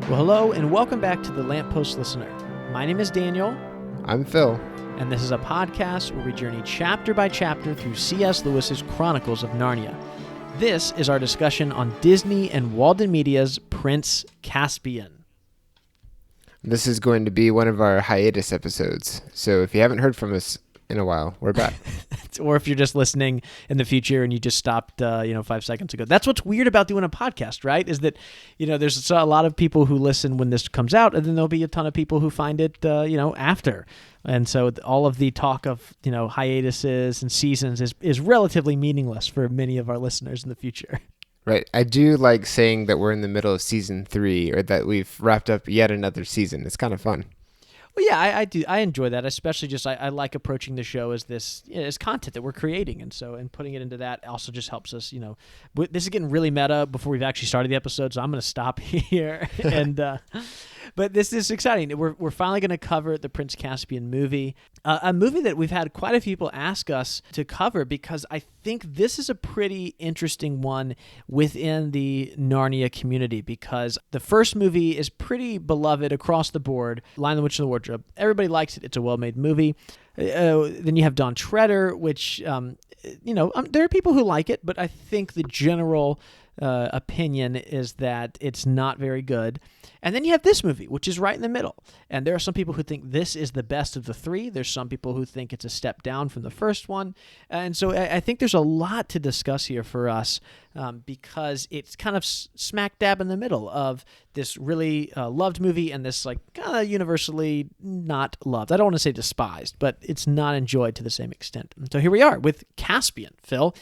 Well, hello and welcome back to the Lamppost Listener. My name is Daniel. I'm Phil. And this is a podcast where we journey chapter by chapter through C.S. Lewis's Chronicles of Narnia. This is our discussion on Disney and Walden Media's Prince Caspian. This is going to be one of our hiatus episodes. So if you haven't heard from us in a while, we're back. Or if you're just listening in the future and you just stopped, 5 seconds ago. That's what's weird about doing a podcast, right? Is that, there's a lot of people who listen when this comes out, and then there'll be a ton of people who find it, after. And so all of the talk of, hiatuses and seasons is relatively meaningless for many of our listeners in the future. Right. I do like saying that we're in the middle of season 3 or that we've wrapped up yet another season. It's kind of fun. Well, yeah, I do. I enjoy that, especially just I like approaching the show as this as content that we're creating, and putting it into that also just helps us. This is getting really meta before we've actually started the episode, so I'm going to stop here. But this is exciting. We're finally going to cover the Prince Caspian movie, a movie that we've had quite a few people ask us to cover because I think this is a pretty interesting one within the Narnia community because the first movie is pretty beloved across the board. Lion, the Witch, and the Wardrobe. Everybody likes it. It's a well-made movie. Then you have Don Treader, which, there are people who like it, but I think the general opinion is that it's not very good. And then you have this movie, which is right in the middle. And there are some people who think this is the best of the three. There's some people who think it's a step down from the first one. And so I think there's a lot to discuss here for us because it's kind of smack dab in the middle of this really loved movie and this like kind of universally not loved. I don't want to say despised, but it's not enjoyed to the same extent. And so here we are with Caspian, Phil.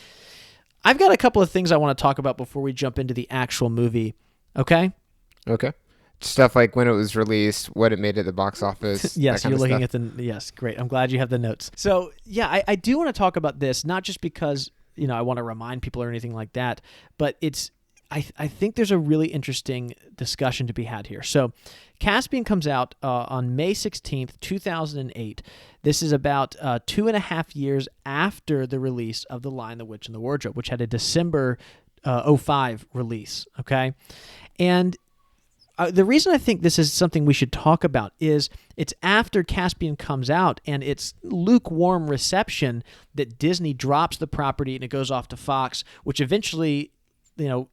I've got a couple of things I want to talk about before we jump into the actual movie. Okay? Okay. Stuff like when it was released, what it made at the box office. Yes, you're looking at yes, great. I'm glad you have the notes. So, yeah, I do want to talk about this, not just because, I want to remind people or anything like that, but I think there's a really interesting discussion to be had here. So, Caspian comes out on May 16th, 2008. This is about 2.5 years after the release of The Lion, the Witch, and the Wardrobe, which had a December 2005 release, okay? And the reason I think this is something we should talk about is it's after Caspian comes out and it's lukewarm reception that Disney drops the property and it goes off to Fox, which eventually,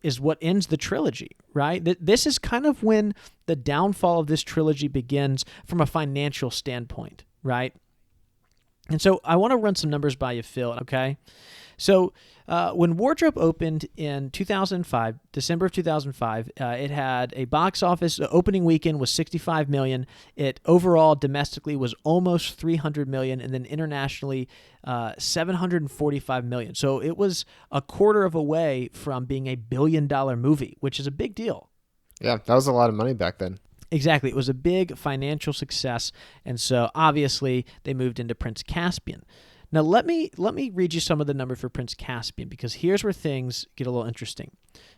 is what ends the trilogy, right? This is kind of when the downfall of this trilogy begins from a financial standpoint, right? And so I want to run some numbers by you, Phil, okay? So when Wardrobe opened in 2005, December of 2005, it had a box office opening weekend was $65 million. It overall domestically was almost $300 million, and then internationally $745 million. So it was a quarter of a way from being a $1 billion movie, which is a big deal. Yeah, that was a lot of money back then. Exactly. It was a big financial success, and so obviously they moved into Prince Caspian. Now, let me read you some of the numbers for Prince Caspian, because here's where things get a little interesting.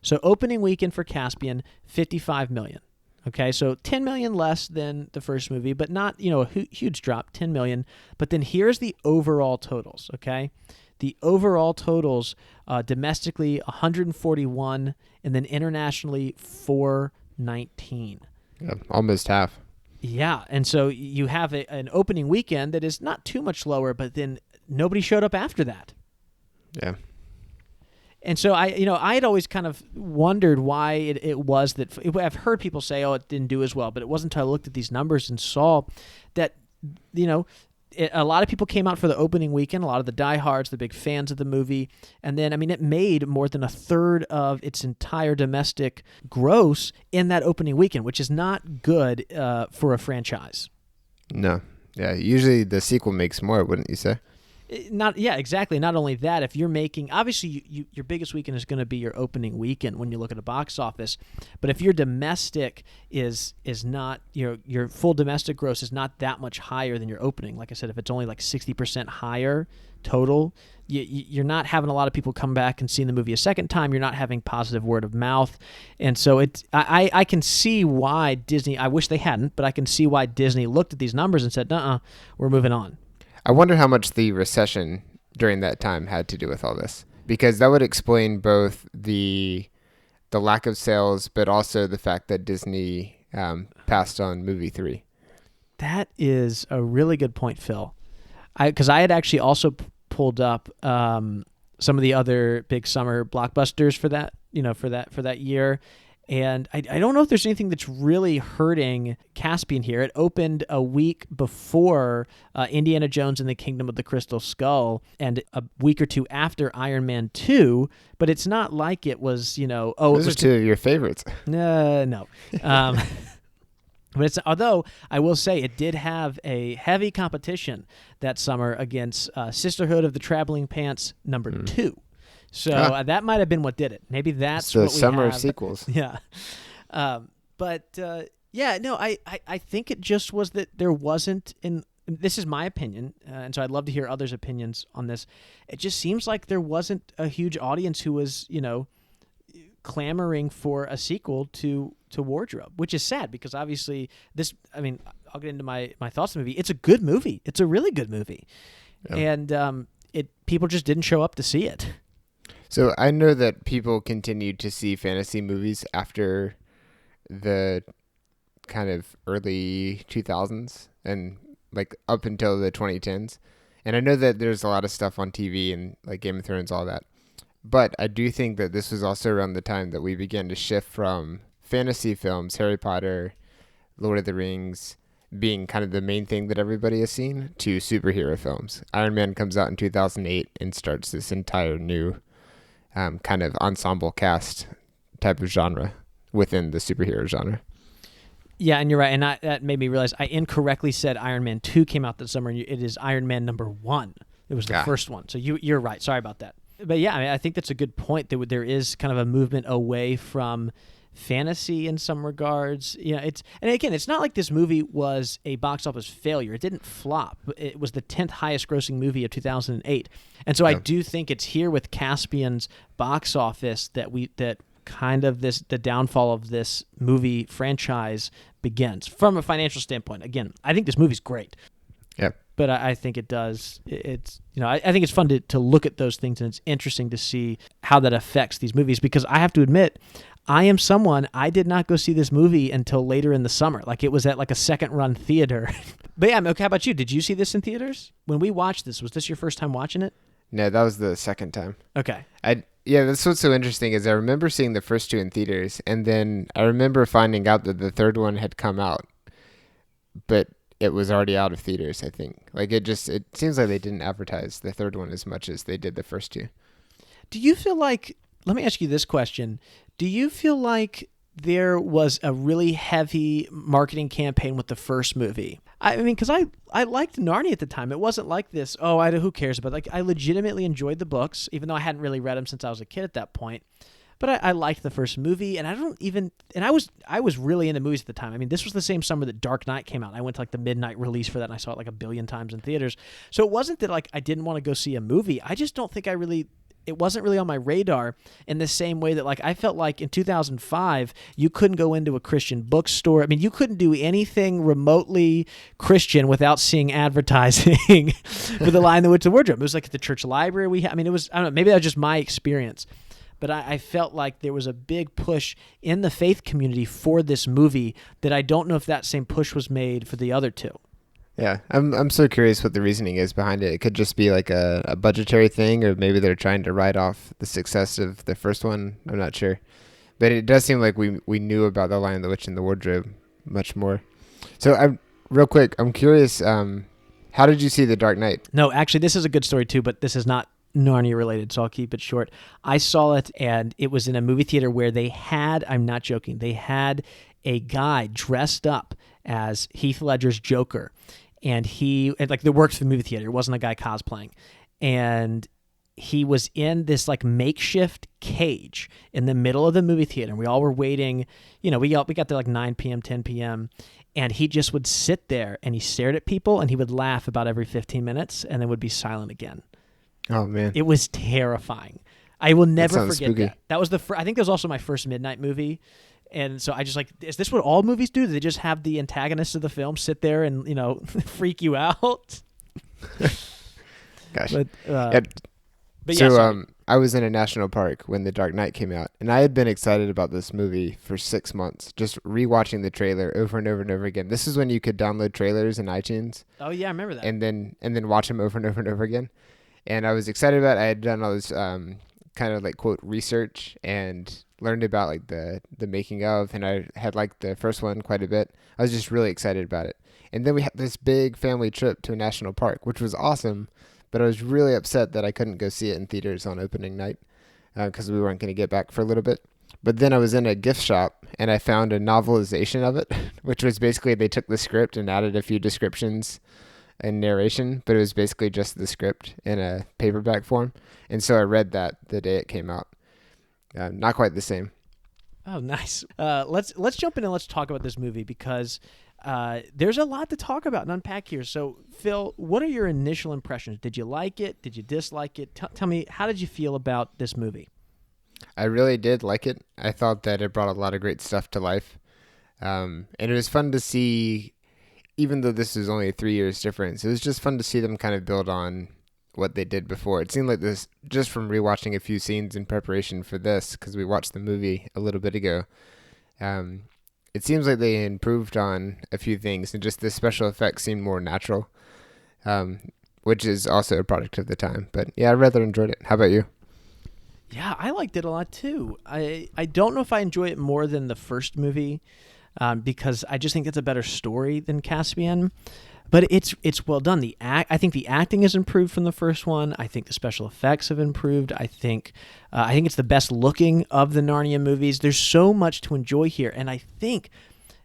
So opening weekend for Caspian, $55 million. Okay, so $10 million less than the first movie, but not, a huge drop, $10 million. But then here's the overall totals, okay? The overall totals, domestically, 141, and then internationally, 419. Yeah, almost half. Yeah, and so you have an opening weekend that is not too much lower, but then nobody showed up after that. Yeah. And so I had always kind of wondered why it was that I've heard people say, oh, it didn't do as well, but it wasn't until I looked at these numbers and saw that, a lot of people came out for the opening weekend, a lot of the diehards, the big fans of the movie, and then, it made more than a third of its entire domestic gross in that opening weekend, which is not good for a franchise. No. Yeah, usually the sequel makes more, wouldn't you say? Yeah, exactly. Not only that, if you're making, obviously your biggest weekend is going to be your opening weekend when you look at a box office, but if your domestic is not, your full domestic gross is not that much higher than your opening, like I said, if it's only like 60% higher total, you're not having a lot of people come back and see the movie a second time. You're not having positive word of mouth. And so I can see why Disney, I wish they hadn't, but I can see why Disney looked at these numbers and said, we're moving on. I wonder how much the recession during that time had to do with all this, because that would explain both the lack of sales, but also the fact that Disney passed on movie 3. That is a really good point, Phil. Because I had actually also pulled up some of the other big summer blockbusters for that, for that year. And I don't know if there's anything that's really hurting Caspian here. It opened a week before Indiana Jones and the Kingdom of the Crystal Skull and a week or two after Iron Man 2, but it's not like it was, Those are two of your favorites. No. But although I will say it did have a heavy competition that summer against Sisterhood of the Traveling Pants number 2. So that might have been what did it. Maybe that's the what we summer have. of sequels. Yeah. I think it just was that there wasn't this is my opinion, and so I'd love to hear others' opinions on this. It just seems like there wasn't a huge audience who was, clamoring for a sequel to Wardrobe, which is sad because obviously I'll get into my thoughts on the movie. It's a good movie. It's a really good movie. Yeah. And people just didn't show up to see it. So I know that people continued to see fantasy movies after the kind of early 2000s and like up until the 2010s. And I know that there's a lot of stuff on TV and like Game of Thrones, all that. But I do think that this was also around the time that we began to shift from fantasy films, Harry Potter, Lord of the Rings, being kind of the main thing that everybody has seen, to superhero films. Iron Man comes out in 2008 and starts this entire new kind of ensemble cast type of genre within the superhero genre. Yeah, and you're right. And that made me realize I incorrectly said Iron Man 2 came out this summer. And it is Iron Man number 1. It was the first one. So you're right. Sorry about that. But yeah, I think that's a good point. That there is kind of a movement away from fantasy in some regards. And again, it's not like this movie was a box office failure. It didn't flop. It was the 10th highest grossing movie of 2008. And so I do think it's here with Caspian's box office that kind of the downfall of this movie franchise begins from a financial standpoint. Again, I think this movie's great. Yep. But I think it does. I think it's fun to look at those things, and it's interesting to see how that affects these movies. Because I have to admit, I did not go see this movie until later in the summer. Like it was at like a second run theater. But yeah, okay, how about you? Did you see this in theaters? When we watched this, was this your first time watching it? No, that was the second time. Okay. That's what's so interesting is I remember seeing the first 2 in theaters, and then I remember finding out that the third one had come out, but it was already out of theaters, I think. Like it seems like they didn't advertise the third one as much as they did the first 2. Do you feel like, let me ask you this question. Do you feel like there was a really heavy marketing campaign with the first movie? I mean, because I liked Narnia at the time. It wasn't like this, who cares? But like I legitimately enjoyed the books, even though I hadn't really read them since I was a kid at that point. But I liked the first movie, and I was really into movies at the time. I mean, this was the same summer that Dark Knight came out. I went to like the midnight release for that, and I saw it like 1 billion times in theaters. So it wasn't that like I didn't want to go see a movie. I just don't think it wasn't really on my radar in the same way that like I felt like in 2005 you couldn't go into a Christian bookstore. I mean, you couldn't do anything remotely Christian without seeing advertising for The Lion, the Witch, and the Wardrobe. It was like at the church library it was, I don't know, maybe that was just my experience. But I felt like there was a big push in the faith community for this movie that I don't know if that same push was made for the other 2. Yeah, I'm so curious what the reasoning is behind it. It could just be like a budgetary thing, or maybe they're trying to write off the success of the first one. I'm not sure. But it does seem like we knew about The Lion, the Witch, and the Wardrobe much more. So real quick, I'm curious, how did you see The Dark Knight? No, actually, this is a good story too, but this is not Narnia related, so I'll keep it short. I saw it, and it was in a movie theater where they had, I'm not joking, they had a guy dressed up as Heath Ledger's Joker, and it worked for the movie theater. It wasn't a guy cosplaying, and he was in this like makeshift cage in the middle of the movie theater, and we all were waiting. We got there like 9 p.m., 10 p.m., and he just would sit there, and he stared at people, and he would laugh about every 15 minutes, and then would be silent again. Oh man, it was terrifying. I will never forget spooky. that. That was I think that was also my first midnight movie, and so I just like, is this what all movies do? Do they just have the antagonist of the film sit there and freak you out? Gosh. But so yeah, I was in a national park when The Dark Knight came out, and I had been excited about this movie for 6 months, just rewatching the trailer over and over and over again. This is when you could download trailers in iTunes. Oh yeah, I remember that. And then watch them over and over and over again. And I was excited about it. I had done all this kind of like quote research and learned about like the making of, and I had liked the first one quite a bit. I was just really excited about it. And then we had this big family trip to a national park, which was awesome. But I was really upset that I couldn't go see it in theaters on opening night because we weren't going to get back for a little bit. But then I was in a gift shop and I found a novelization of it, which was basically they took the script and added a few descriptions and narration, but it was basically just the script in a paperback form. And so I read that the day it came out. Not quite the same. Oh, nice. Let's jump in and let's talk about this movie because there's a lot to talk about and unpack here. So, Phil, what are your initial impressions? Did you like it? Did you dislike it? Tell me, how did you feel about this movie? I really did like it. I thought that it brought a lot of great stuff to life. And it was fun to see, even though this is only a 3 years difference, it was just fun to see them kind of build on what they did before. It seemed like this, just from rewatching a few scenes in preparation for this, because we watched the movie a little bit ago, it seems like they improved on a few things, and just the special effects seemed more natural, which is also a product of the time. But yeah, I rather enjoyed it. How about you? Yeah, I liked it a lot too. I don't know if I enjoy it more than the first movie because I just think it's a better story than Caspian. But it's well done. I think the acting has improved from the first one. I think the special effects have improved. I think it's the best looking of the Narnia movies. There's so much to enjoy here, and I think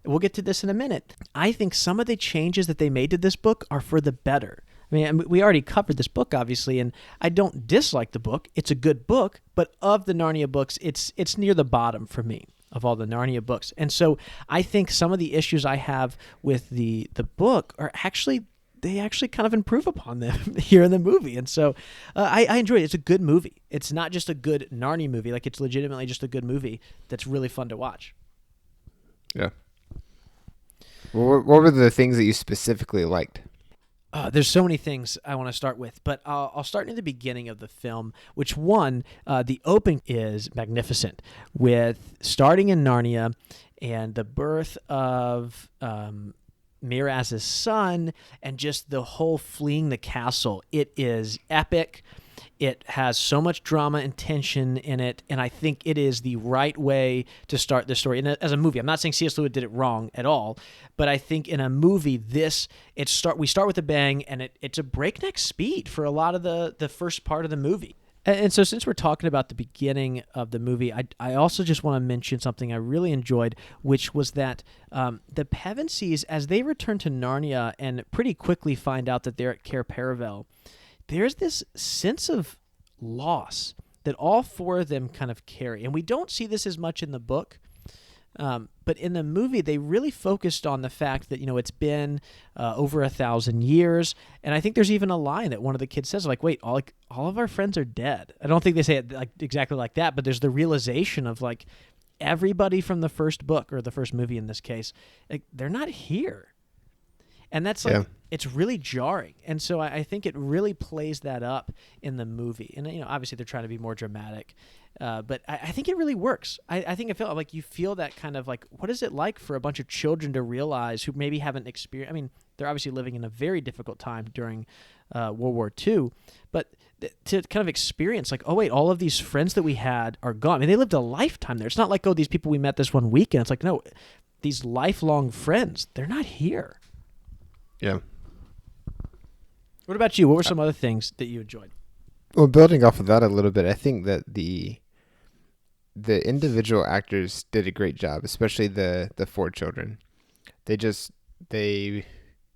we'll get to this in a minute. I think some of the changes that they made to this book are for the better. I mean, we already covered this book, obviously, and I don't dislike the book. It's a good book, but of the Narnia books, it's near the bottom for me of all the Narnia books. And so I think some of the issues I have with the book are they actually kind of improve upon them here in the movie. And so I enjoy it. It's a good movie. It's not just a good Narnia movie. Like, it's legitimately just a good movie that's really fun to watch. Yeah. Well, what were the things that you specifically liked? There's so many things I want to start with, but I'll start near the beginning of the film, which the opening is magnificent, with starting in Narnia and the birth of Miraz's son and just the whole fleeing the castle. It is epic. It has so much drama and tension in it, and I think it is the right way to start the story. And as a movie, I'm not saying C.S. Lewis did it wrong at all, but I think in a movie, we start with a bang, and it's a breakneck speed for a lot of the first part of the movie. And so since we're talking about the beginning of the movie, I also just want to mention something I really enjoyed, which was that the Pevensies, as they return to Narnia and pretty quickly find out that they're at Cair Paravel, there's this sense of loss that all four of them kind of carry. And we don't see this as much in the book, but in the movie, they really focused on the fact that, it's been over 1,000 years. And I think there's even a line that one of the kids says, like, wait, all of our friends are dead. I don't think they say it like exactly like that, but there's the realization of, like, everybody from the first book, or the first movie in this case, like, they're not here. And that's like, It's really jarring. And so I think it really plays that up in the movie. And, obviously they're trying to be more dramatic, but I think it really works. I think I feel like you feel that kind of like, what is it like for a bunch of children to realize who maybe haven't experienced, I mean, they're obviously living in a very difficult time during World War II, but to kind of experience like, oh wait, all of these friends that we had are gone. I mean, they lived a lifetime there. It's not like, oh, these people we met this one weekend. It's like, no, these lifelong friends, they're not here. Yeah. What about you? What were some other things that you enjoyed? Well, building off of that a little bit, I think that the individual actors did a great job, especially the four children. They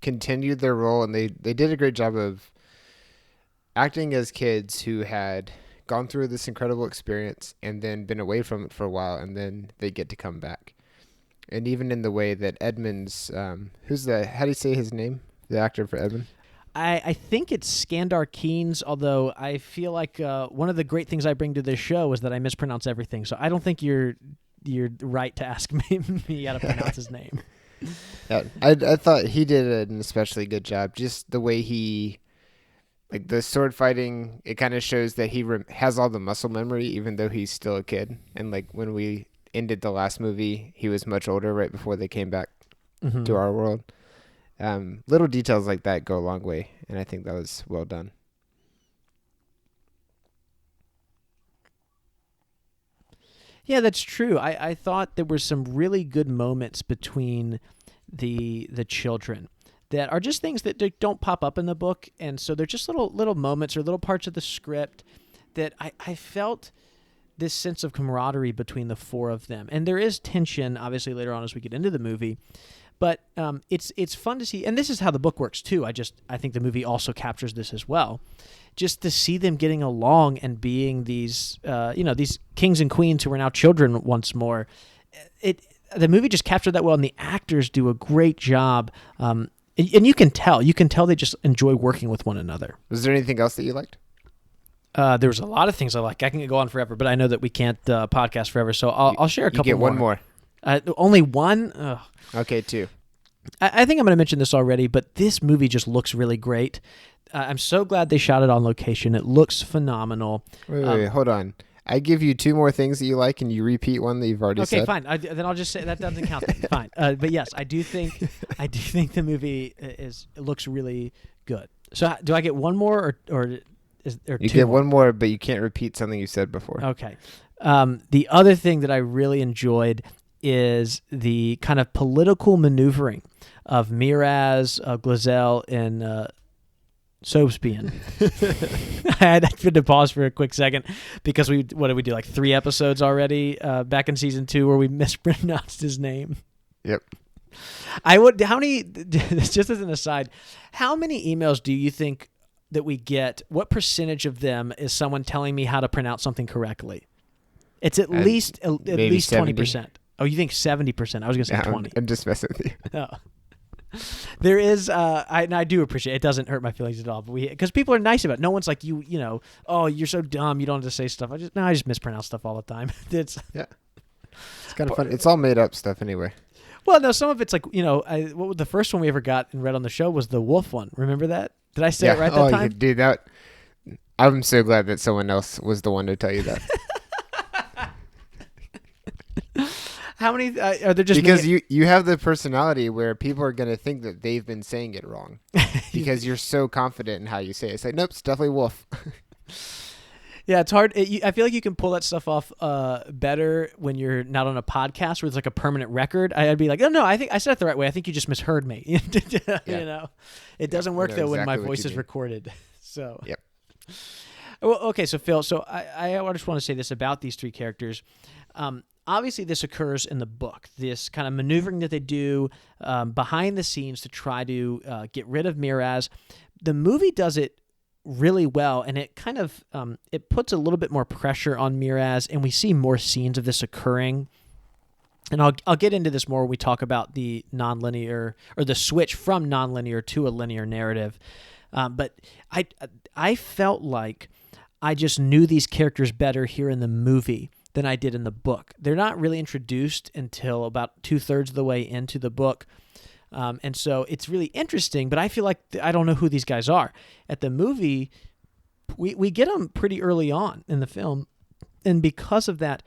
continued their role, and they did a great job of acting as kids who had gone through this incredible experience and then been away from it for a while, and then they get to come back. And even in the way that Edmund's, how do you say his name? The actor for Edmund? I think it's Skandar Keynes, although I feel like one of the great things I bring to this show is that I mispronounce everything. So I don't think you're right to ask me how to pronounce his name. Yeah, I thought he did an especially good job. Just the way he like the sword fighting, it kind of shows that he has all the muscle memory, even though he's still a kid. And like when we ended the last movie, he was much older right before they came back to our world. Little details like that go a long way, and I think that was well done. Yeah, that's true. I thought there were some really good moments between the children that are just things that don't pop up in the book, and so they're just little moments or little parts of the script that I felt this sense of camaraderie between the four of them. And there is tension, obviously, later on as we get into the movie, but it's fun to see. And this is how the book works too. I think the movie also captures this as well. Just to see them getting along and being these these kings and queens who are now children once more. The movie just captured that well, and the actors do a great job. And you can tell they just enjoy working with one another. Was there anything else that you liked? There was a lot of things I like. I can go on forever, but I know that we can't podcast forever, so I'll share a couple more. You get one more. Only one? Ugh. Okay, two. I think I'm going to mention this already, but this movie just looks really great. I'm so glad they shot it on location. It looks phenomenal. Wait, hold on. I give you two more things that you like, and you repeat one that you've already said. Okay, fine. Then I'll just say that doesn't count. Then. Fine. But yes, I do think the movie looks really good. So do I get one more or you get one more, but you can't repeat something you said before. Okay. The other ththing that I really enjoyed is the kind of political maneuvering of Miraz, Glazelle, and Caspian. I had to pause for a quick second because what did we do, like 3 episodes already back in season 2 where we mispronounced his name? Yep. Just as an aside, how many emails do you think that we get? What percentage of them is someone telling me how to pronounce something correctly? It's at least 20%. Oh, you think 70%? I was going to say 20. I'm just messing with you. No. There is, I do appreciate it. It doesn't hurt my feelings at all, but because people are nice about it. No one's like, oh, you're so dumb, you don't have to say stuff. I just mispronounce stuff all the time. It's kind of fun. It's all made up stuff anyway. Well, no, some of it's like, the first one we ever got and read on the show was the wolf one. Remember that? Did I say it right that time? Dude, I'm so glad that someone else was the one to tell you that. How many are there? Just because you have the personality where people are going to think that they've been saying it wrong because you're so confident in how you say it. It's like, nope, it's definitely wolf. Yeah, it's hard. I feel like you can pull that stuff off better when you're not on a podcast where it's like a permanent record. I'd be like, oh, no, I think I said it the right way. I think you just misheard me. It doesn't work though when my voice is recorded. So yep. Well, okay, so Phil, I just want to say this about these 3 characters. Obviously, this occurs in the book, this kind of maneuvering that they do behind the scenes to try to get rid of Miraz. The movie does it really well, and it kind of it puts a little bit more pressure on Miraz, and we see more scenes of this occurring. And I'll get into this more when we talk about the nonlinear or the switch from nonlinear to a linear narrative. But I felt like I just knew these characters better here in the movie than I did in the book. They're not really introduced until about 2/3 of the way into the book. And so it's really interesting, but I feel like I don't know who these guys are. At the movie, we get them pretty early on in the film. And because of that,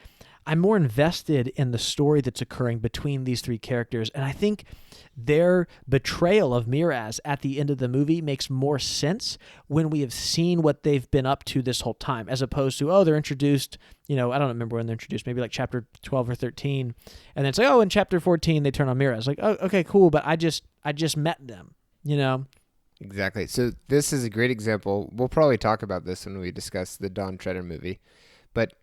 I'm more invested in the story that's occurring between these 3 characters. And I think their betrayal of Miraz at the end of the movie makes more sense when we have seen what they've been up to this whole time, as opposed to, they're introduced, I don't remember when they're introduced, maybe like chapter 12 or 13. And then it's like, in chapter 14, they turn on Miraz. Like, oh, okay, cool. But I just met them, Exactly. So this is a great example. We'll probably talk about this when we discuss the Don Treader movie, but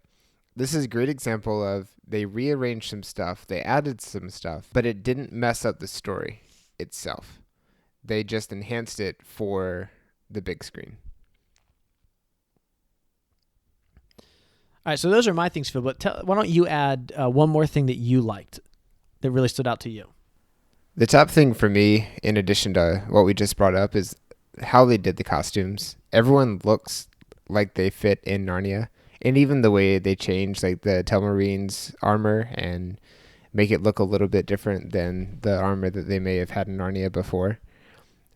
this is a great example of they rearranged some stuff, they added some stuff, but it didn't mess up the story itself. They just enhanced it for the big screen. All right, so those are my things, Phil, but why don't you add one more thing that you liked that really stood out to you? The top thing for me, in addition to what we just brought up, is how they did the costumes. Everyone looks like they fit in Narnia. And even the way they changed, like the Telmarine's armor and make it look a little bit different than the armor that they may have had in Narnia before.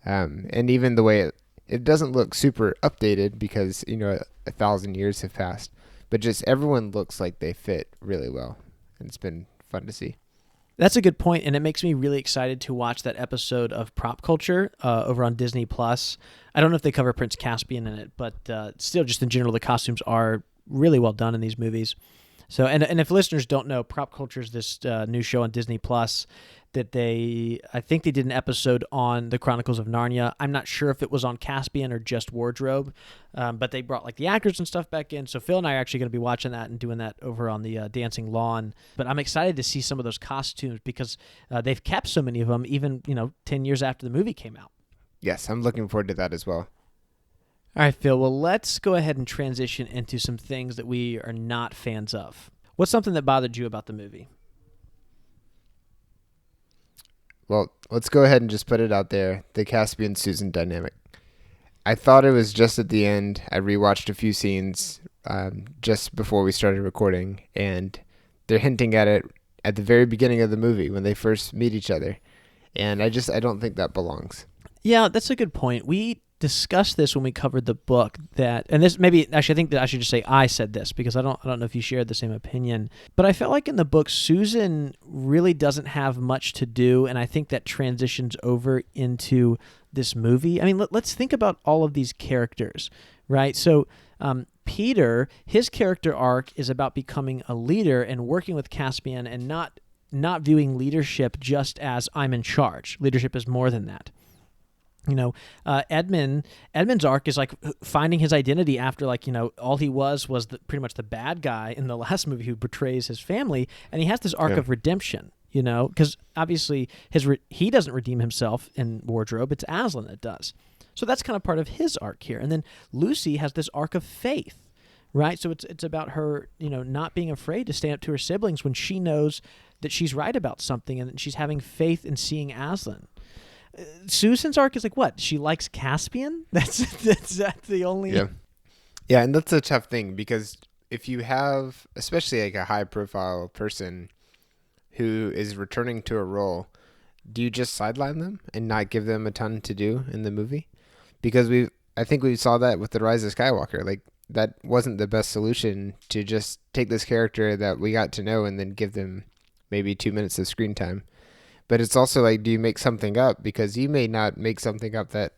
And even the way It doesn't look super updated because, 1,000 years have passed, but just everyone looks like they fit really well. And it's been fun to see. That's a good point, and it makes me really excited to watch that episode of Prop Culture over on Disney+. I don't know if they cover Prince Caspian in it, but still, just in general, the costumes are really well done in these movies. So, and if listeners don't know, Prop Culture is this new show on Disney+, that I think they did an episode on the Chronicles of Narnia. I'm not sure if it was on Caspian or just wardrobe, but they brought like the actors and stuff back in. So Phil and I are actually going to be watching that and doing that over on the Dancing Lawn. But I'm excited to see some of those costumes because they've kept so many of them even, 10 years after the movie came out. Yes, I'm looking forward to that as well. All right, Phil, well, let's go ahead and transition into some things that we are not fans of. What's something that bothered you about the movie? Well, let's go ahead and just put it out there. The Caspian-Susan dynamic. I thought it was just at the end. I rewatched a few scenes just before we started recording, and they're hinting at it at the very beginning of the movie when they first meet each other. And I don't think that belongs. Yeah, that's a good point. We discussed this when we covered the book and this maybe actually I think that I should just say I said this because I don't know if you shared the same opinion, but I felt like in the book Susan really doesn't have much to do, and I think that transitions over into this movie. I mean, let's think about all of these characters, right? So Peter, his character arc is about becoming a leader and working with Caspian and not viewing leadership just as I'm in charge. Leadership is more than that. Edmund's arc is like finding his identity after all he was pretty much the bad guy in the last movie who betrays his family, and he has this arc of redemption, because obviously he doesn't redeem himself in wardrobe, it's Aslan that does. So that's kind of part of his arc here. And then Lucy has this arc of faith, right? So it's about her, not being afraid to stand up to her siblings when she knows that she's right about something and that she's having faith in seeing Aslan. Susan's arc is like what? She likes Caspian? That's the only... Yeah, and that's a tough thing because if you have, especially like a high-profile person who is returning to a role, do you just sideline them and not give them a ton to do in the movie? Because I think we saw that with The Rise of Skywalker. Like, that wasn't the best solution to just take this character that we got to know and then give them maybe 2 minutes of screen time. But it's also like, do you make something up? Because you may not make something up that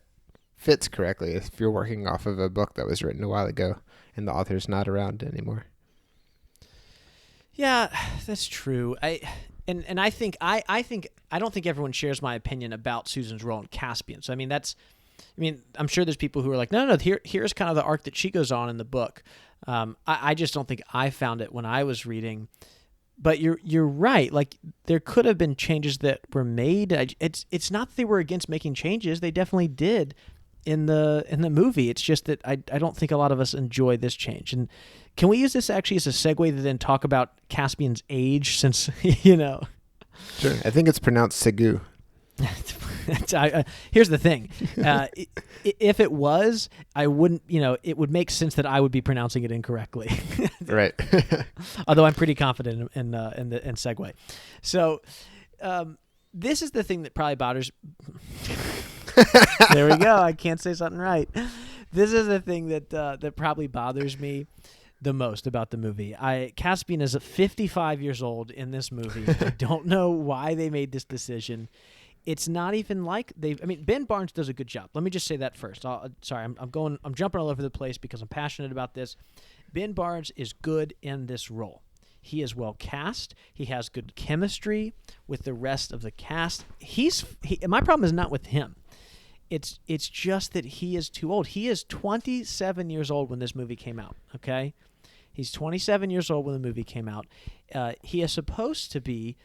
fits correctly if you're working off of a book that was written a while ago and the author's not around anymore. Yeah, that's true. I don't think everyone shares my opinion about Susan's role in Caspian. So I'm sure there's people who are like, no, here's kind of the arc that she goes on in the book. I just don't think I found it when I was reading. But you're right. Like, there could have been changes that were made. It's not that they were against making changes. They definitely did in the movie. It's just that I don't think a lot of us enjoy this change. And can we use this actually as a segue to then talk about Caspian's age? Since Sure. I think it's pronounced Segu. Here's the thing. If it was, I wouldn't, it would make sense that I would be pronouncing it incorrectly. Right. Although I'm pretty confident in segue. So this is the thing that probably bothers... There we go. I can't say something right. This is the thing that probably bothers me the most about the movie. Caspian is 55 years old in this movie. I don't know why they made this decision. It's not even like Ben Barnes does a good job. Let me just say that first. I'm jumping all over the place because I'm passionate about this. Ben Barnes is good in this role. He is well cast. He has good chemistry with the rest of the cast. My problem is not with him. It's just that he is too old. He is 27 years old when this movie came out, okay? He's 27 years old when the movie came out. He is supposed to be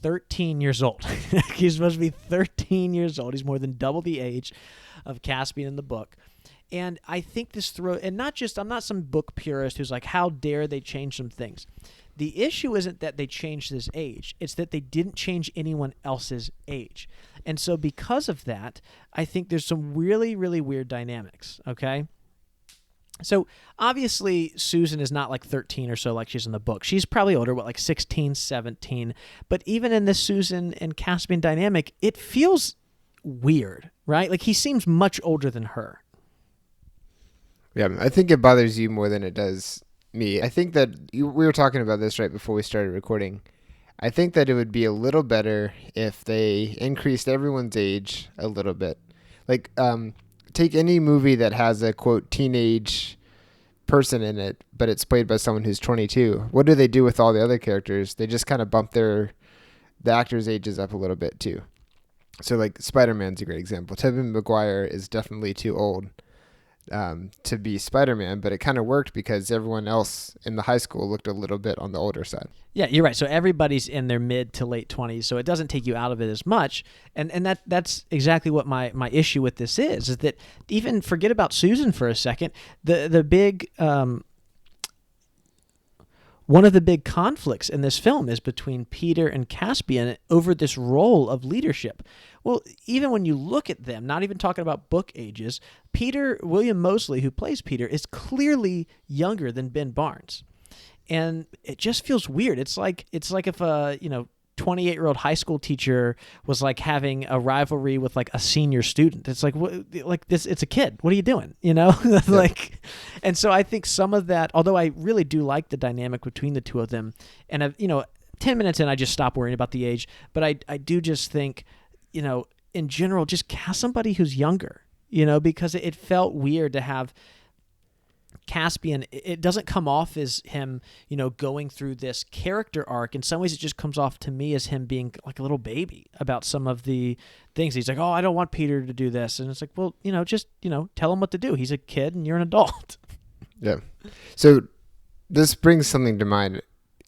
13 years old. He's supposed to be 13 years old. He's more than double the age of Caspian in the book. And I think I'm not some book purist who's like, how dare they change some things? The issue isn't that they changed his age. It's that they didn't change anyone else's age. And so because of that, I think there's some really, really weird dynamics, okay? So obviously Susan is not like 13 or so like she's in the book. She's probably older, like 16, 17. But even in this Susan and Caspian dynamic, it feels weird, right? Like he seems much older than her. Yeah, I think it bothers you more than it does me. I think that we were talking about this right before we started recording. I think that it would be a little better if they increased everyone's age a little bit. Like, take any movie that has a, quote, teenage person in it, but it's played by someone who's 22. What do they do with all the other characters? They just kind of bump the actors' ages up a little bit, too. So, like, Spider-Man's a great example. Tobey Maguire is definitely too old to be Spider-Man, but it kind of worked because everyone else in the high school looked a little bit on the older side. Yeah, you're right. So everybody's in their mid to late 20s, so it doesn't take you out of it as much. And that's exactly what my issue with this is that even forget about Susan for a second. The big one of the big conflicts in this film is between Peter and Caspian over this role of leadership. Well, even when you look at them, not even talking about book ages, William Moseley, who plays Peter, is clearly younger than Ben Barnes. And it just feels weird. It's like if a 28-year-old high school teacher was like having a rivalry with like a senior student. It's like this. It's a kid. What are you doing? Like, and so I think some of that. Although I really do like the dynamic between the two of them, and 10 minutes in, I just stop worrying about the age. But I do just think, in general, just cast somebody who's younger. Because it felt weird to have Caspian. It doesn't come off as him, going through this character arc. In some ways, it just comes off to me as him being like a little baby about some of the things. He's like, oh, I don't want Peter to do this. And it's like, well, just, tell him what to do. He's a kid and you're an adult. Yeah. So this brings something to mind.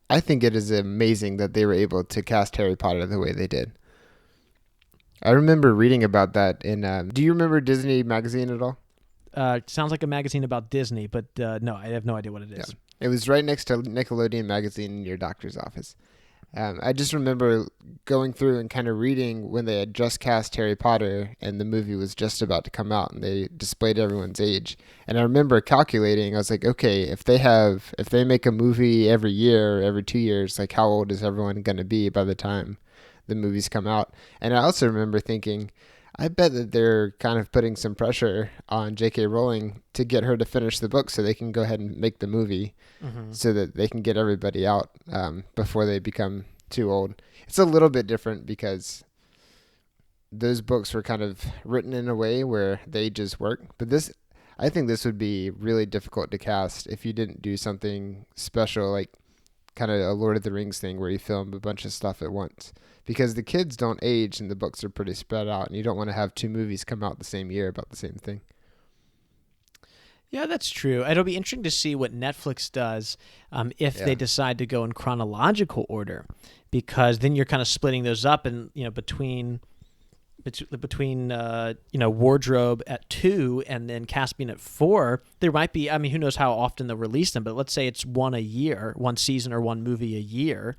I think it is amazing that they were able to cast Harry Potter the way they did. I remember reading about that in, do you remember Disney Magazine at all? Sounds like a magazine about Disney, but no, I have no idea what it is. Yeah. It was right next to Nickelodeon Magazine in your doctor's office. I just remember going through and kind of reading when they had just cast Harry Potter and the movie was just about to come out and they displayed everyone's age. And I remember calculating, I was like, okay, if they make a movie every year, or every 2 years, like how old is everyone going to be by the time the movies come out? And I also remember thinking, I bet that they're kind of putting some pressure on J.K. Rowling to get her to finish the book so they can go ahead and make the movie so that they can get everybody out before they become too old. It's a little bit different because those books were kind of written in a way where the ages work. But I think this would be really difficult to cast if you didn't do something special, like kind of a Lord of the Rings thing where you film a bunch of stuff at once. Because the kids don't age and the books are pretty spread out, and you don't want to have two movies come out the same year about the same thing. Yeah, that's true. It'll be interesting to see what Netflix does if they decide to go in chronological order, because then you're kind of splitting those up, and between wardrobe at 2 and then Caspian at 4, there might be. I mean, who knows how often they'll release them? But let's say it's one a year, one season or one movie a year.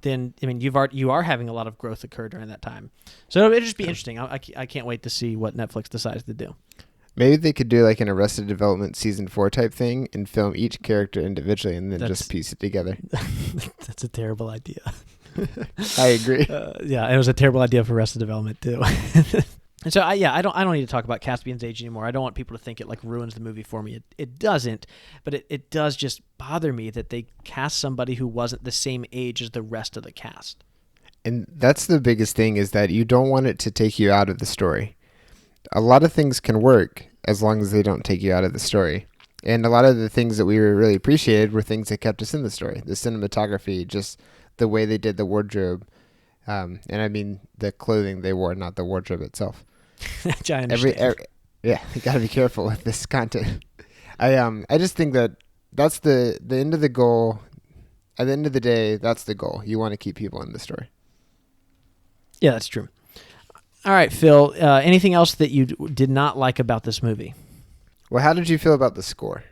Then you are having a lot of growth occur during that time, so it'll just be interesting. I can't wait to see what Netflix decides to do. Maybe they could do like an Arrested Development season 4 type thing and film each character individually and then just piece it together. That's a terrible idea. I agree. Yeah, it was a terrible idea for Arrested Development too. And so I don't need to talk about Caspian's age anymore. I don't want people to think it like ruins the movie for me. It doesn't, but it does just bother me that they cast somebody who wasn't the same age as the rest of the cast. And that's the biggest thing, is that you don't want it to take you out of the story. A lot of things can work as long as they don't take you out of the story. And a lot of the things that we really appreciated were things that kept us in the story. The cinematography, just the way they did the wardrobe. And I mean the clothing they wore, not the wardrobe itself. Which I understand. You got to be careful with this content. I just think that that's the end of the goal. At the end of the day, that's the goal. You want to keep people in the story. Yeah, that's true. All right, Phil, anything else that you did not like about this movie? Well, how did you feel about the score?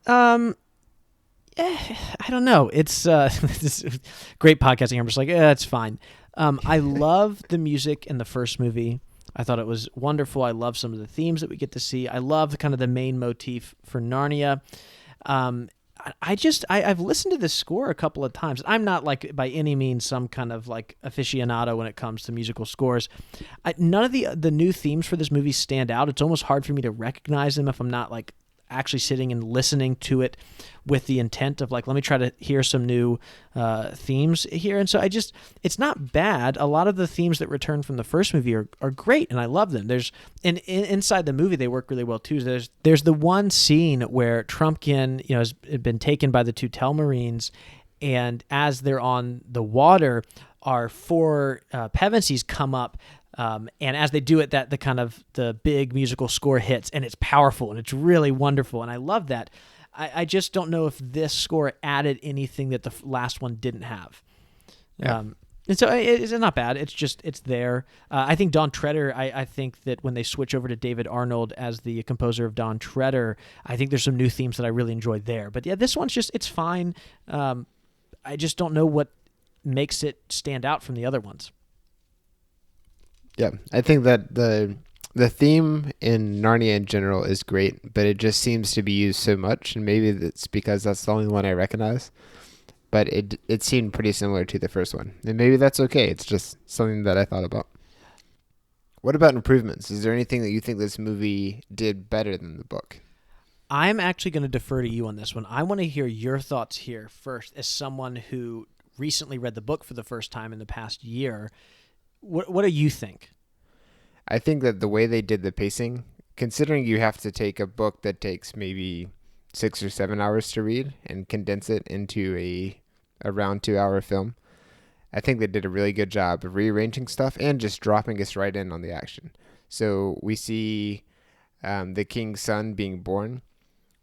I don't know. It's this great podcasting. I'm just like, it's fine. I love the music in the first movie. I thought it was wonderful. I love some of the themes that we get to see. I love kind of the main motif for Narnia. I've listened to this score a couple of times. I'm not like by any means some kind of like aficionado when it comes to musical scores. None of the new themes for this movie stand out. It's almost hard for me to recognize them if I'm not like actually sitting and listening to it with the intent of like, let me try to hear some new themes here. And so it's not bad. A lot of the themes that return from the first movie are great, and I love them. Inside the movie, they work really well too. There's the one scene where Trumpkin, has been taken by the two Telmarines, and as they're on the water, our four Pevensies come up. And as they do it, the big musical score hits, and it's powerful and it's really wonderful, and I love that. I just don't know if this score added anything that the last one didn't have. Yeah. And so it's not bad. It's there. I think Don Treader, I think that when they switch over to David Arnold as the composer of Don Treader, I think there's some new themes that I really enjoyed there. But yeah, this one's it's fine. I just don't know what makes it stand out from the other ones. Yeah, I think that the theme in Narnia in general is great, but it just seems to be used so much, and maybe it's because that's the only one I recognize. But it seemed pretty similar to the first one, and maybe that's okay. It's just something that I thought about. What about improvements? Is there anything that you think this movie did better than the book? I'm actually going to defer to you on this one. I want to hear your thoughts here first, as someone who recently read the book for the first time in the past year. What do you think? I think that the way they did the pacing, considering you have to take a book that takes maybe 6 or 7 hours to read and condense it into a around 2-hour film, I think they did a really good job of rearranging stuff and just dropping us right in on the action. So we see the king's son being born.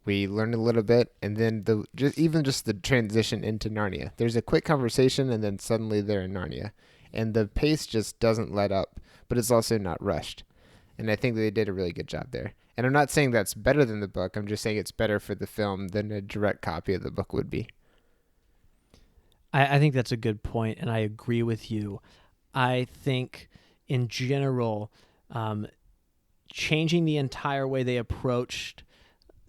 We learn a little bit, and then just the transition into Narnia. There's a quick conversation, and then suddenly they're in Narnia. And the pace just doesn't let up, but it's also not rushed. And I think they did a really good job there. And I'm not saying that's better than the book. I'm just saying it's better for the film than a direct copy of the book would be. I think that's a good point, and I agree with you. I think, in general, changing the entire way they approached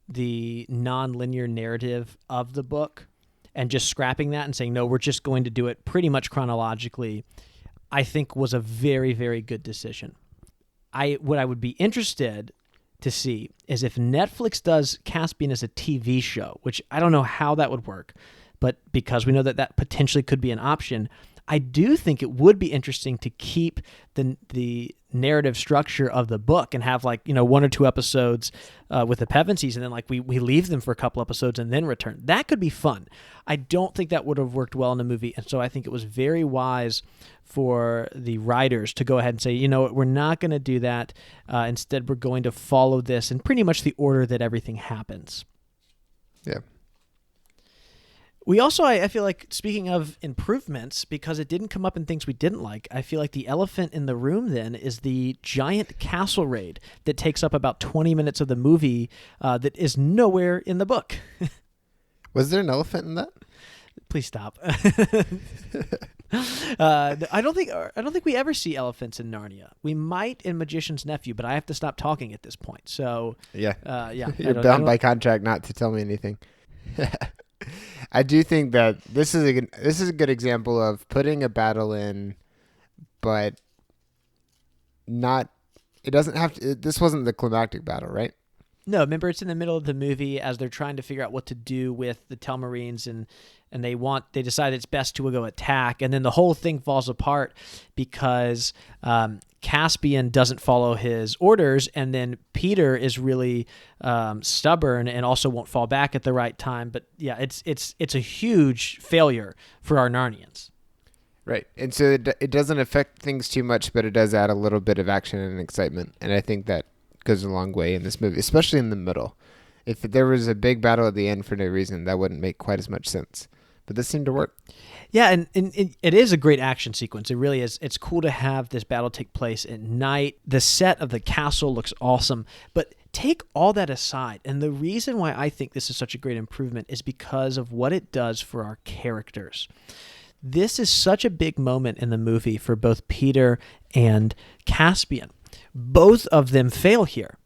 the non-linear narrative of the book and just scrapping that and saying, no, we're just going to do it pretty much chronologically, I think was a very, very good decision. What I would be interested to see is if Netflix does Caspian as a TV show, which I don't know how that would work, but because we know that potentially could be an option, I do think it would be interesting to keep the narrative structure of the book and have 1 or 2 episodes with the Pevensies, and then we leave them for a couple episodes and then return. That could be fun. I don't think that would have worked well in a movie, and so I think it was very wise for the writers to go ahead and say, we're not going to do that. Instead, we're going to follow this in pretty much the order that everything happens. Yeah. We also, I feel like, speaking of improvements, because it didn't come up in things we didn't like, I feel like the elephant in the room then is the giant castle raid that takes up about 20 minutes of the movie that is nowhere in the book. Was there an elephant in that? Please stop. I don't think we ever see elephants in Narnia. We might in Magician's Nephew, but I have to stop talking at this point. So yeah. Yeah. You're bound by contract not to tell me anything. I do think that this is a good example of putting a battle in, but not. It doesn't have to. This wasn't the climactic battle, right? No, remember it's in the middle of the movie as they're trying to figure out what to do with the Telmarines, and they decide it's best to go attack, and then the whole thing falls apart because Caspian doesn't follow his orders, and then Peter is really stubborn and also won't fall back at the right time. But yeah, it's a huge failure for our Narnians. Right, and so it doesn't affect things too much, but it does add a little bit of action and excitement, and I think that goes a long way in this movie, especially in the middle. If there was a big battle at the end for no reason, that wouldn't make quite as much sense. But this seemed to work. Yeah, and it is a great action sequence. It really is. It's cool to have this battle take place at night. The set of the castle looks awesome. But take all that aside, and the reason why I think this is such a great improvement is because of what it does for our characters. This is such a big moment in the movie for both Peter and Caspian. Both of them fail here,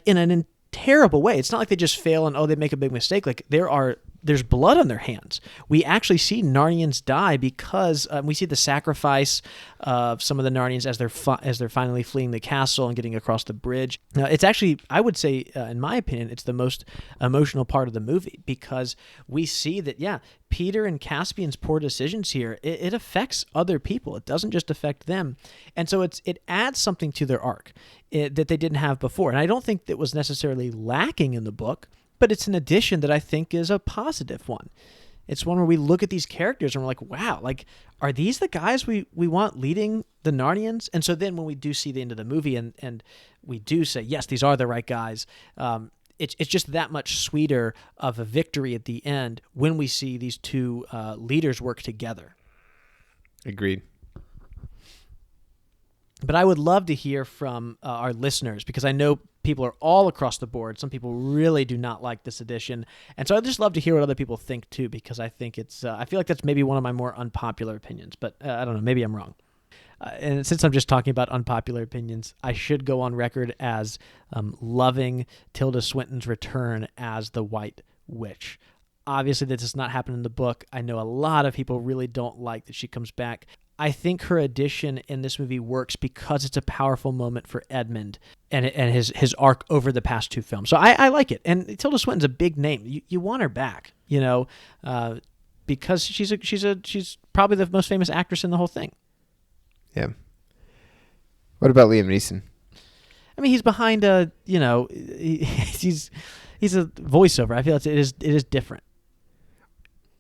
in a terrible way. It's not like they just fail and, they make a big mistake. There are there's blood on their hands. We actually see Narnians die because we see the sacrifice of some of the Narnians as they're finally fleeing the castle and getting across the bridge. Now, it's actually, I would say, in my opinion, it's the most emotional part of the movie, because we see that, Peter and Caspian's poor decisions here, it affects other people. It doesn't just affect them. And so it adds something to their arc that they didn't have before. And I don't think that was necessarily lacking in the book, but it's an addition that I think is a positive one. It's one where we look at these characters and we're like, wow, like, are these the guys we want leading the Narnians? And so then when we do see the end of the movie and we do say, yes, these are the right guys, it's just that much sweeter of a victory at the end when we see these two leaders work together. Agreed. But I would love to hear from our listeners, because I know people are all across the board. Some people really do not like this edition. And so I'd just love to hear what other people think too, because I think I feel like that's maybe one of my more unpopular opinions, but I don't know, maybe I'm wrong. And since I'm just talking about unpopular opinions, I should go on record as loving Tilda Swinton's return as the White Witch. Obviously, that does not happen in the book. I know a lot of people really don't like that she comes back. I think her addition in this movie works because it's a powerful moment for Edmund and his arc over the past two films. So I like it. And Tilda Swinton's a big name. You want her back, because she's probably the most famous actress in the whole thing. Yeah. What about Liam Neeson? I mean, he's behind he's a voiceover. I feel it is different.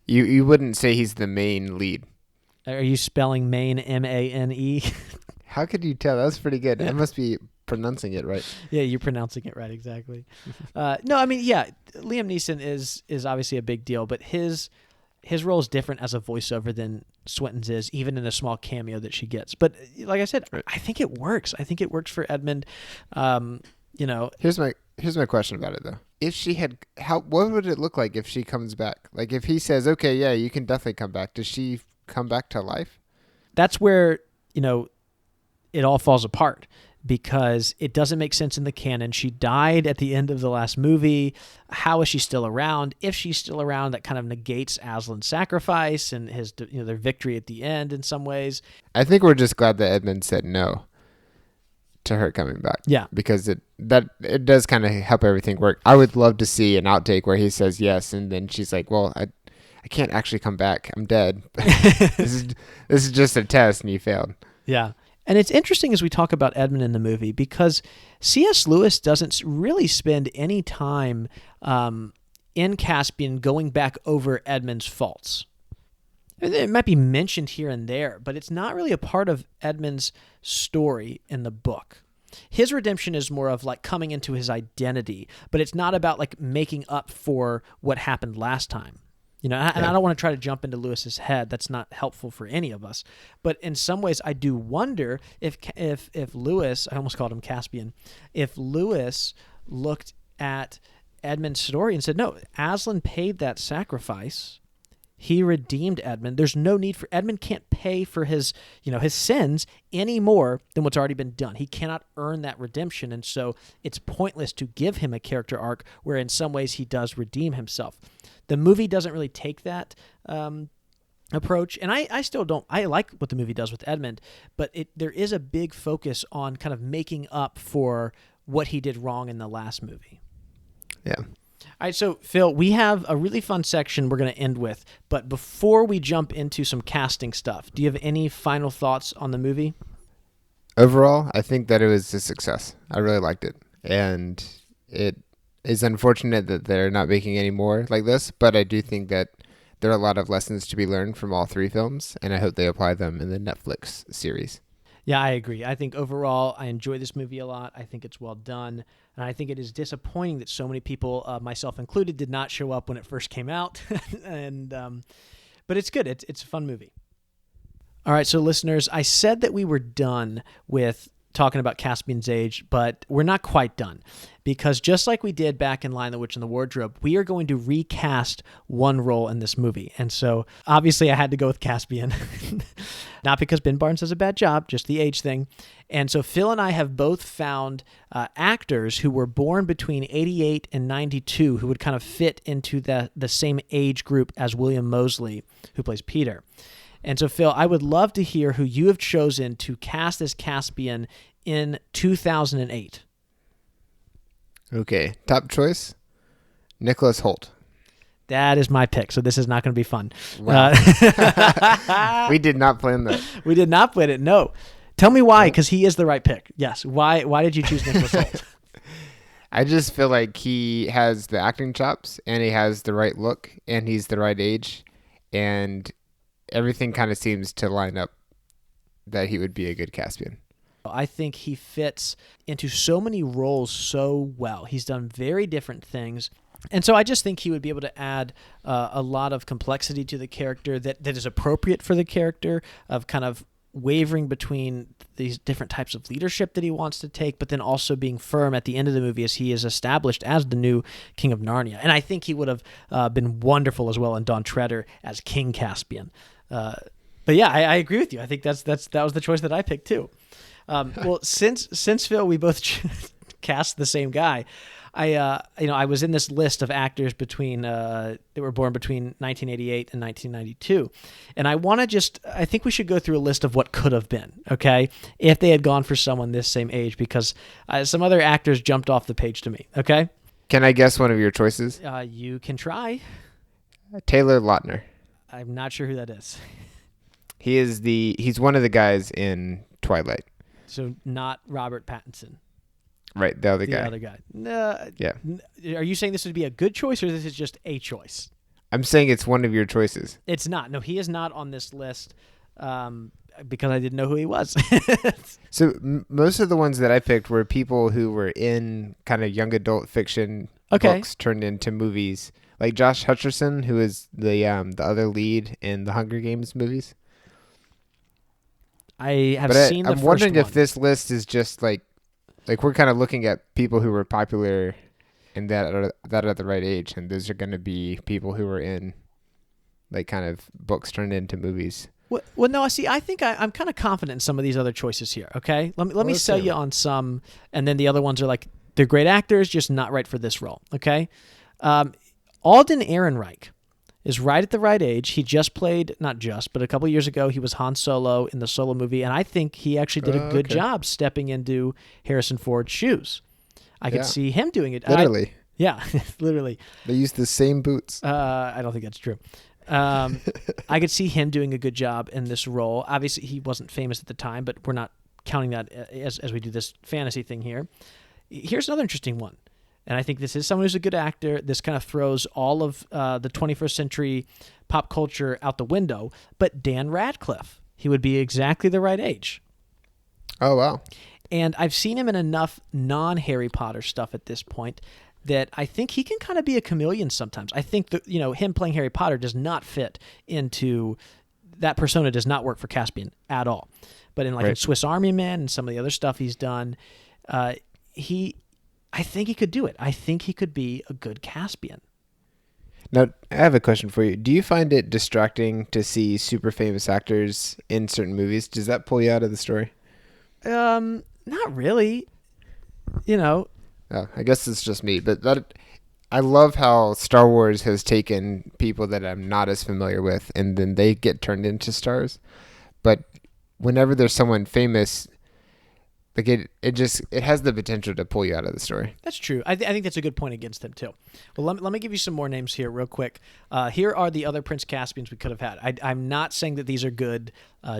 You wouldn't say he's the main lead. Are you spelling Maine Mane? How could you tell? That was pretty good. I must be pronouncing it right. Yeah, you're pronouncing it right, exactly. No, I mean, Liam Neeson is obviously a big deal, but his role is different as a voiceover than Swinton's is, even in a small cameo that she gets. But like I said, right. I think it works. I think it works for Edmund. Here's my question about it though. If she had, what would it look like if she comes back? Like if he says, okay, yeah, you can definitely come back. Does she come back to life? That's where, it all falls apart, because it doesn't make sense in the canon. She died at the end of the last movie. How is she still around? If she's still around, that kind of negates Aslan's sacrifice and his, their victory at the end in some ways. I think we're just glad that Edmund said no to her coming back. Yeah. Because it does kind of help everything work. I would love to see an outtake where he says yes, and then she's like, well, I can't actually come back. I'm dead. This is just a test, and you failed. Yeah. And it's interesting as we talk about Edmund in the movie, because C.S. Lewis doesn't really spend any time in Caspian going back over Edmund's faults. It might be mentioned here and there, but it's not really a part of Edmund's story in the book. His redemption is more of like coming into his identity, but it's not about like making up for what happened last time. And I don't want to try to jump into Lewis's head. That's not helpful for any of us. But in some ways, I do wonder if Lewis, I almost called him Caspian, if Lewis looked at Edmund's story and said, no, Aslan paid that sacrifice. He redeemed Edmund. There's no need for Edmund can't pay for his sins any more than what's already been done. He cannot earn that redemption, and so it's pointless to give him a character arc where in some ways he does redeem himself. The movie doesn't really take that approach, and I still don't. I like what the movie does with Edmund, but there is a big focus on kind of making up for what he did wrong in the last movie. Yeah. All right, so Phil, we have a really fun section we're going to end with, but before we jump into some casting stuff, do you have any final thoughts on the movie? Overall, I think that it was a success. I really liked it, and it is unfortunate that they're not making any more like this, but I do think that there are a lot of lessons to be learned from all three films, and I hope they apply them in the Netflix series. Yeah, I agree. I think overall, I enjoy this movie a lot. I think it's well done. And I think it is disappointing that so many people, myself included, did not show up when it first came out. But it's good. It's a fun movie. All right, so listeners, I said that we were done with talking about Caspian's Age, but we're not quite done. Because just like we did back in Lion, the Witch, and the Wardrobe, we are going to recast one role in this movie. And so, obviously, I had to go with Caspian. Not because Ben Barnes does a bad job, just the age thing. And so Phil and I have both found actors who were born between 88 and 92 who would kind of fit into the same age group as William Moseley, who plays Peter. And so, Phil, I would love to hear who you have chosen to cast as Caspian in 2008. Okay, top choice, Nicholas Hoult. That is my pick, so this is not going to be fun. Wow. We did not plan that. We did not plan it, no. Tell me why, because he is the right pick. Yes, why did you choose Nicholas Hoult? I just feel like he has the acting chops, and he has the right look, and he's the right age, and everything kind of seems to line up that he would be a good Caspian. I think he fits into so many roles so well. He's done very different things. And so I just think he would be able to add a lot of complexity to the character that is appropriate for the character, of kind of wavering between these different types of leadership that he wants to take, but then also being firm at the end of the movie as he is established as the new King of Narnia. And I think he would have been wonderful as well in Dawn Treader as King Caspian. But yeah, I agree with you. I think that was the choice that I picked too. Well, since Phil, we both cast the same guy. I was in this list of actors that were born between 1988 and 1992. And I think we should go through a list of what could have been, okay, if they had gone for someone this same age, because some other actors jumped off the page to me, okay? Can I guess one of your choices? You can try. Taylor Lautner. I'm not sure who that is. He's one of the guys in Twilight. So not Robert Pattinson. Right, the other guy. The other guy. No, yeah. Are you saying this would be a good choice, or this is just a choice? I'm saying it's one of your choices. It's not. No, he is not on this list because I didn't know who he was. So most of the ones that I picked were people who were in kind of young adult fiction books turned into movies. Like Josh Hutcherson, who is the other lead in the Hunger Games movies. I have seen the first one. I'm wondering if this list is just like we're kind of looking at people who were popular and that are at the right age, and those are going to be people who were in like kind of books turned into movies. Well, no, see, I think I'm kind of confident in some of these other choices here, okay? Let me sell you on some, and then the other ones are like, they're great actors, just not right for this role, okay? Alden Ehrenreich is right at the right age. He just played, not just, but a couple years ago, he was Han Solo in the Solo movie, and I think he actually did a good job stepping into Harrison Ford's shoes. I could see him doing it. Literally. Yeah, literally. They used the same boots. I don't think that's true. I could see him doing a good job in this role. Obviously, he wasn't famous at the time, but we're not counting that as we do this fantasy thing here. Here's another interesting one. And I think this is someone who's a good actor. This kind of throws all of the 21st century pop culture out the window. But Dan Radcliffe, he would be exactly the right age. Oh, wow. And I've seen him in enough non-Harry Potter stuff at this point that I think he can kind of be a chameleon sometimes. I think that, him playing Harry Potter does not fit into that persona, does not work for Caspian at all. But in Swiss Army Man and some of the other stuff he's done, I think he could do it. I think he could be a good Caspian. Now, I have a question for you. Do you find it distracting to see super famous actors in certain movies? Does that pull you out of the story? Not really. Oh, I guess it's just me, but I love how Star Wars has taken people that I'm not as familiar with, and then they get turned into stars. But whenever there's someone famous, like it has the potential to pull you out of the story. That's true. I think that's a good point against them too. Well, let me give you some more names here real quick. Here are the other Prince Caspians we could have had. I'm not saying that these are good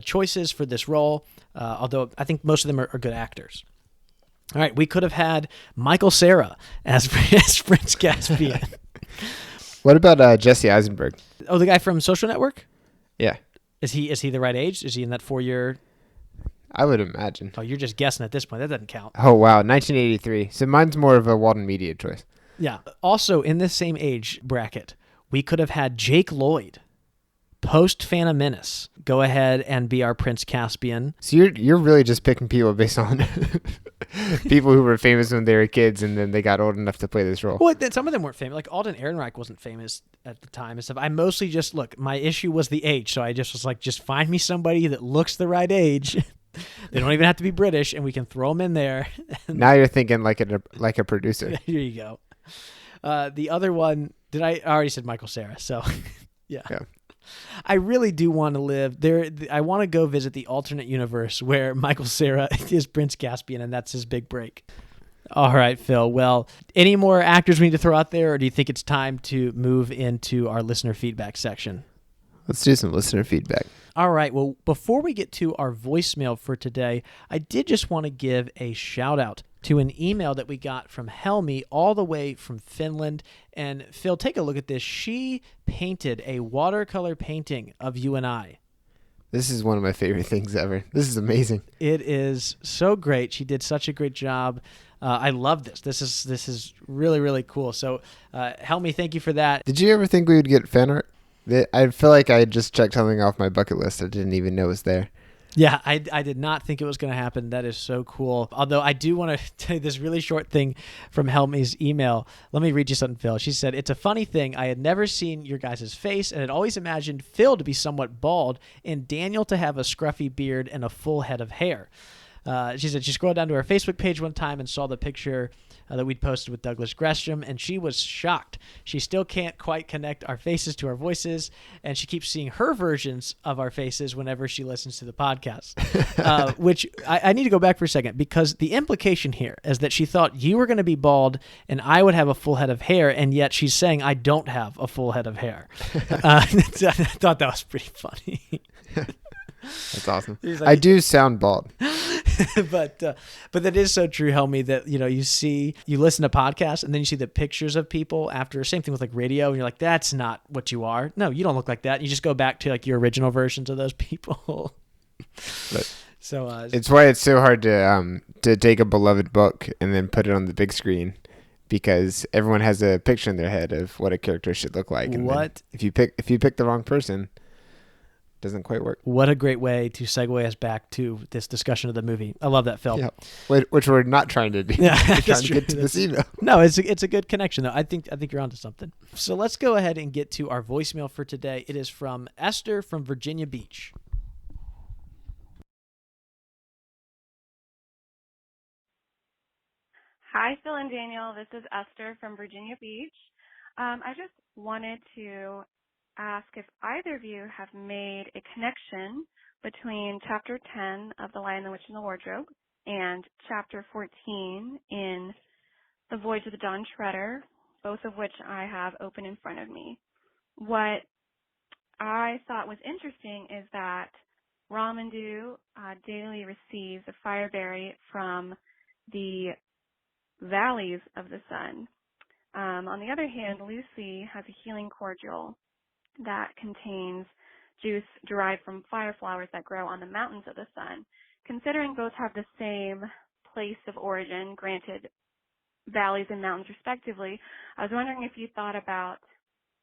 choices for this role, although I think most of them are good actors. All right, we could have had Michael Cera as Prince Caspian. What about Jesse Eisenberg? Oh, the guy from Social Network? Yeah. Is he the right age? Is he in that 4-year? I would imagine. Oh, you're just guessing at this point. That doesn't count. Oh, wow. 1983. So mine's more of a Walden Media choice. Yeah. Also, in this same age bracket, we could have had Jake Lloyd post Phantom Menace, go ahead and be our Prince Caspian. So you're really just picking people based on people who were famous when they were kids and then they got old enough to play this role. Well, some of them weren't famous. Like Alden Ehrenreich wasn't famous at the time and stuff. I mostly just, look, my issue was the age. So I just was like, just find me somebody that looks the right age. They don't even have to be British, and we can throw them in there. Now you're thinking like a producer. Here you go. The other one, I already said Michael Cera, so yeah. I really do want to live there. I want to go visit the alternate universe where Michael Cera is Prince Caspian, and that's his big break. All right, Phil. Well, any more actors we need to throw out there, or do you think it's time to move into our listener feedback section? Let's do some listener feedback. All right. Well, before we get to our voicemail for today, I did just want to give a shout out to an email that we got from Helmi all the way from Finland. And Phil, take a look at this. She painted a watercolor painting of you and I. This is one of my favorite things ever. This is amazing. It is so great. She did such a great job. I love this. This is really, really cool. So Helmi, thank you for that. Did you ever think we would get fan art? I feel like I just checked something off my bucket list I didn't even know was there. Yeah, I did not think it was going to happen. That is so cool. Although I do want to tell you this really short thing from Helmi's email. Let me read you something, Phil. She said, "It's a funny thing. I had never seen your guys' face and had always imagined Phil to be somewhat bald and Daniel to have a scruffy beard and a full head of hair." She said she scrolled down to our Facebook page one time and saw the picture that we'd posted with Douglas Gresham, and she was shocked. She still can't quite connect our faces to our voices, and she keeps seeing her versions of our faces whenever she listens to the podcast, which I need to go back for a second, because the implication here is that she thought you were going to be bald and I would have a full head of hair, and yet she's saying I don't have a full head of hair. I thought that was pretty funny. That's awesome. Like, I do sound bald. but that is so true, Helmi, that you listen to podcasts and then you see the pictures of people after, same thing with like radio, and you're like, that's not what you are. No, you don't look like that. You just go back to like your original versions of those people. So it's why it's so hard to take a beloved book and then put it on the big screen, because everyone has a picture in their head of what a character should look like. And if you pick the wrong person, doesn't quite work. What a great way to segue us back to this discussion of the movie. I love that, Phil. Yeah. Which we're not trying to do. Yeah, we're trying to get to this email. No, it's a good connection though. I think you're onto something. So let's go ahead and get to our voicemail for today. It is from Esther from Virginia Beach. Hi, Phil and Daniel. This is Esther from Virginia Beach. I just wanted to ask if either of you have made a connection between Chapter 10 of The Lion, the Witch, and the Wardrobe and Chapter 14 in The Voyage of the Dawn Treader, both of which I have open in front of me. What I thought was interesting is that Ramandu daily receives a fireberry from the valleys of the sun. On the other hand, Lucy has a healing cordial that contains juice derived from fire flowers that grow on the mountains of the sun. Considering both have the same place of origin, granted valleys and mountains respectively, I was wondering if you thought about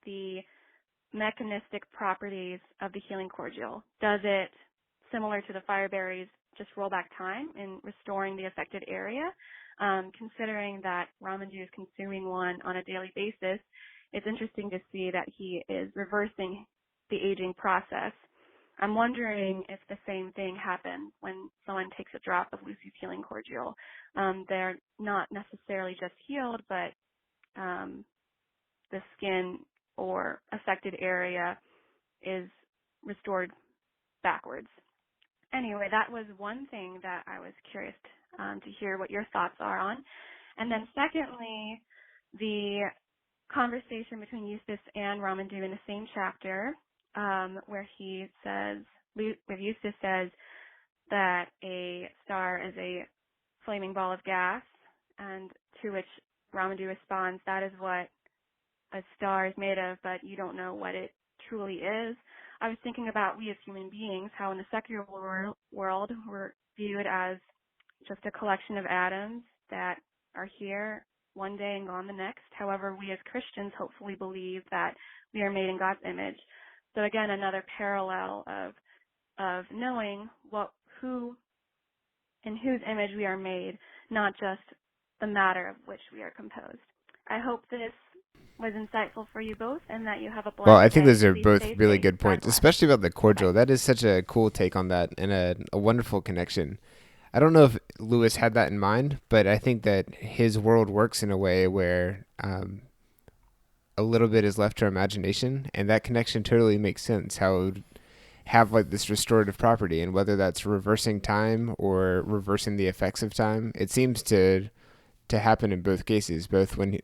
the mechanistic properties of the healing cordial. Does it, similar to the fireberries, just roll back time in restoring the affected area? Considering that Ramandu is consuming one on a daily basis, it's interesting to see that he is reversing the aging process. I'm wondering if the same thing happens when someone takes a drop of Lucy's healing cordial. They're not necessarily just healed, but the skin or affected area is restored backwards. Anyway, that was one thing that I was curious to hear what your thoughts are on. And then secondly, the conversation between Eustace and Ramandu in the same chapter, where Eustace says that a star is a flaming ball of gas, and to which Ramandu responds, that is what a star is made of, but you don't know what it truly is. I was thinking about we as human beings, how in the secular world we're viewed as just a collection of atoms that are here one day and gone the next. However, we as Christians hopefully believe that we are made in God's image. So again, another parallel of knowing who in whose image we are made, not just the matter of which we are composed. I hope this was insightful for you both and that you have a blessed Well, I think day. those are Please both stay really safe. good God points, bless. especially about the cordial. Bye. That is such a cool take on that and a wonderful connection. I don't know if Lewis had that in mind, but I think that his world works in a way where a little bit is left to our imagination, and that connection totally makes sense. How it would have like this restorative property, and whether that's reversing time or reversing the effects of time, it seems to happen in both cases, both when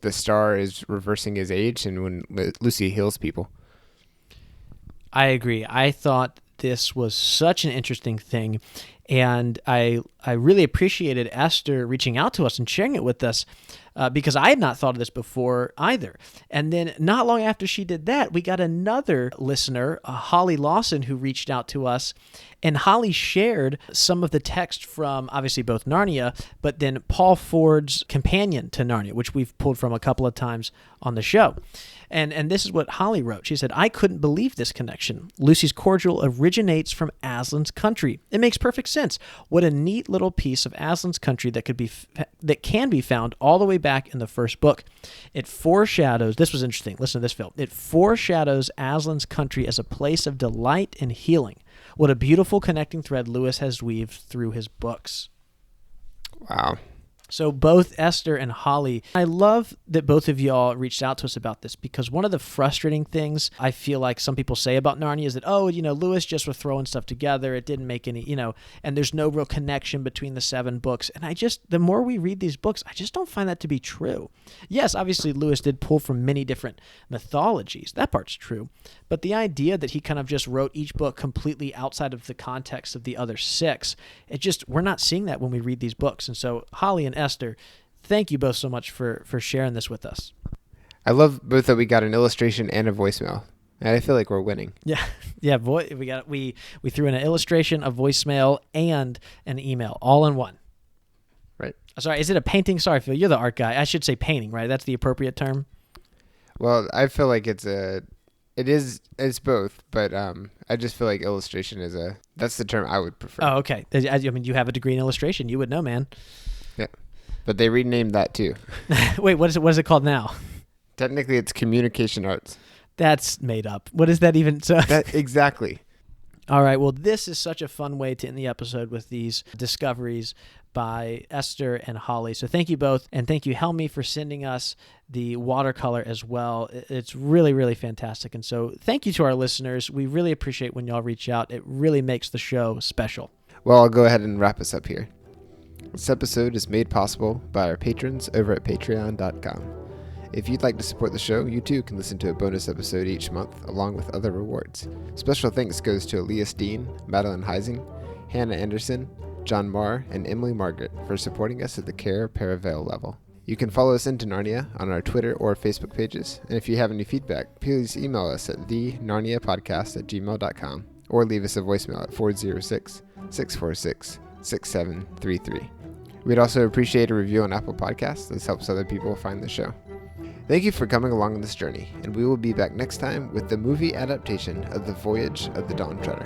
the star is reversing his age and when Lucy heals people. I agree. I thought this was such an interesting thing, and I really appreciated Esther reaching out to us and sharing it with us because I had not thought of this before either. And then not long after she did that, we got another listener, Holly Lawson, who reached out to us, and Holly shared some of the text from obviously both Narnia, but then Paul Ford's companion to Narnia, which we've pulled from a couple of times on the show. And this is what Holly wrote. She said, "I couldn't believe this connection. Lucy's cordial originates from Aslan's country. It makes perfect sense. What a neat little piece of Aslan's country that can be found all the way back in the first book. It foreshadows," this was interesting, listen to this, Phil. "It foreshadows Aslan's country as a place of delight and healing. What a beautiful connecting thread Lewis has weaved through his books." Wow. So both Esther and Holly, I love that both of y'all reached out to us about this, because one of the frustrating things I feel like some people say about Narnia is that, Lewis just was throwing stuff together. It didn't make any, and there's no real connection between the 7 books. And the more we read these books, I just don't find that to be true. Yes, obviously Lewis did pull from many different mythologies. That part's true. But the idea that he kind of just wrote each book completely outside of the context of the other 6, we're not seeing that when we read these books. And so Holly and Esther, thank you both so much for sharing this with us. I love both that we got an illustration and a voicemail. And I feel like we're winning. Yeah. We threw in an illustration, a voicemail, and an email all in one. Right. Sorry, is it a painting? Sorry, Phil, you're the art guy. I should say painting, right? That's the appropriate term. Well, I feel like it's both, but I just feel like illustration that's the term I would prefer. Oh, okay. I mean, you have a degree in illustration. You would know, man. Yeah. But they renamed that too. Wait, what is it called now? Technically, it's communication arts. That's made up. What is that even? Exactly. All right. Well, this is such a fun way to end the episode with these discoveries by Esther and Holly. So thank you both. And thank you, Helmi, for sending us the watercolor as well. It's really, really fantastic. And so thank you to our listeners. We really appreciate when y'all reach out. It really makes the show special. Well, I'll go ahead and wrap us up here. This episode is made possible by our patrons over at patreon.com. If you'd like to support the show, you too can listen to a bonus episode each month, along with other rewards. Special thanks goes to Elias Dean, Madeline Heising, Hannah Anderson, John Marr, and Emily Margaret for supporting us at the Care Paravel level. You can follow us into Narnia on our Twitter or Facebook pages, and if you have any feedback, please email us at thenarniapodcast@gmail.com or leave us a voicemail at 406-646-6733. We'd also appreciate a review on Apple Podcasts. This helps other people find the show. Thank you for coming along on this journey, and we will be back next time with the movie adaptation of The Voyage of the Dawn Treader.